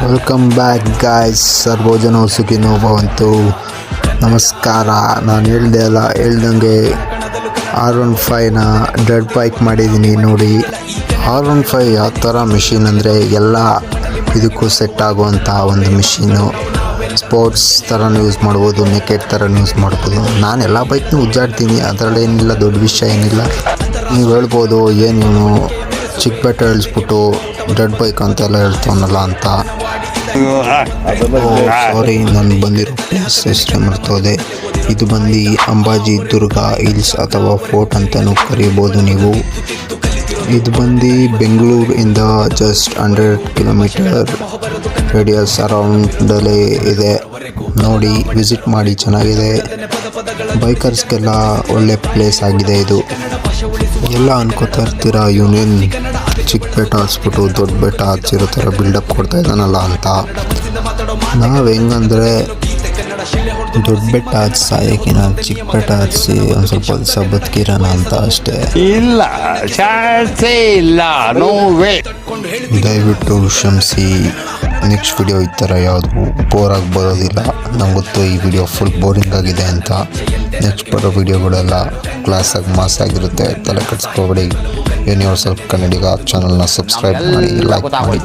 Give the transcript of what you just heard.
Welcome back guys, ಸರ್ವಜನ ಸುಖಿನೋ ಭವಂತು. ನಮಸ್ಕಾರ. ನಾನು ಹೇಳ್ದಂಗೆ R15ನ ಡೆಡ್ ಬೈಕ್ ಮಾಡಿದ್ದೀನಿ ನೋಡಿ. R15 ಯಾವ ಥರ ಮಿಷಿನ್ ಅಂದರೆ ಎಲ್ಲ ಇದಕ್ಕೂ ಸೆಟ್ ಆಗುವಂಥ ಒಂದು ಮಿಷಿನ್ನು. ಸ್ಪೋರ್ಟ್ಸ್ ಥರನೂ ಯೂಸ್ ಮಾಡ್ಬೋದು, ನೆಕೆಟ್ ಥರನೂ ಯೂಸ್ ಮಾಡ್ಬೋದು. ನಾನು ಎಲ್ಲ ಬೈಕ್ನೂ ಉಜ್ಜಾಡ್ತೀನಿ, ಅದರಲ್ಲೇನಿಲ್ಲ, ದೊಡ್ಡ ವಿಷಯ ಏನಿಲ್ಲ. ನೀವು ಹೇಳ್ಬೋದು ಏನು ಇವನು ಚಿಕ್ಕ ಬೆಟ್ಟ ಇಳಿಸ್ಬಿಟ್ಟು ಡೆಡ್ ಬೈಕ್ ಅಂತೆಲ್ಲ ಹೇಳ್ತಾವನಲ್ಲ ಅಂತ. ಸಾರಿ, ನಾನು ಬಂದಿರೋ ಪ್ಲೇಸ್ ಹೆಸರು ಮರ್ತೋದೆ. ಇದು ಬಂದು ಅಂಬಾಜಿ ದುರ್ಗ ಹಿಲ್ಸ್ ಅಥವಾ ಫೋರ್ಟ್ ಅಂತಲೂ ಕರೀಬೋದು ನೀವು. ಇದು ಬಂದು ಬೆಂಗಳೂರಿಂದ ಜಸ್ಟ್ 100 ಕಿಲೋಮೀಟರ್ ರೇಡಿಯಸ್ ಅರೌಂಡಲ್ಲೇ ಇದೆ. ನೋಡಿ, ವಿಸಿಟ್ ಮಾಡಿ, ಚೆನ್ನಾಗಿದೆ. ಬೈಕರ್ಸ್ಗೆಲ್ಲ ಒಳ್ಳೆ ಪ್ಲೇಸ್ ಆಗಿದೆ ಇದು. ಎಲ್ಲ ಅನ್ಕೋತಾ ಇರ್ತೀರ ಯೂನಿಯನ್ ಚಿಕ್ಕ ಬೆಟ್ಟ ಹಚ್ಬಿಟ್ಟು ದೊಡ್ಡ ಬೆಟ್ಟ ಹಚ್ಚಿರೋ ಥರ ಬಿಲ್ಡಪ್ ಕೊಡ್ತಾ ಇದ್ದಾನಲ್ಲ ಅಂತ. ನಾವು ಹೆಂಗಂದರೆ ದೊಡ್ಡ ಬೆಟ್ಟ ಹಚ್ಚಿ ಸಾಯಕ್ಕಿನ ಚಿಕ್ಕ ಬೆಟ್ಟ ಹಚ್ಚಿ ಒಂದು ಸ್ವಲ್ಪ ದಿವಸ ಬದುಕಿರೋಣ ಅಂತ ಅಷ್ಟೇ. ಇಲ್ಲ ಚಾನ್ಸೇ ಇಲ್ಲ, ನೋವೇ. ದಯವಿಟ್ಟು ಕ್ಷಮಿಸಿ. ನೆಕ್ಸ್ಟ್ ವಿಡಿಯೋ ಈ ಥರ ಯಾವುದು ಬೋರಾಗಿ ಬರೋದಿಲ್ಲ. ನಂಗೆ ಗೊತ್ತು ಈ ವಿಡಿಯೋ ಫುಲ್ ಬೋರಿಂಗ್ ಆಗಿದೆ ಅಂತ. ನೆಕ್ಸ್ಟ್ ಬರೋ ವಿಡಿಯೋಗಳೆಲ್ಲ ಕ್ಲಾಸಾಗಿ ಮಾಸಾಗಿರುತ್ತೆ, ತಲೆ ಕೆಡಿಸ್ಕೋಬೇಡಿ. ಯೂನಿವರ್ಸಲ್ ಕನ್ನಡಿಗ ಚಾನಲ್ನ ಸಬ್ಸ್ಕ್ರೈಬ್ ಮಾಡಿ, ಲೈಕ್ ಮಾಡಿ.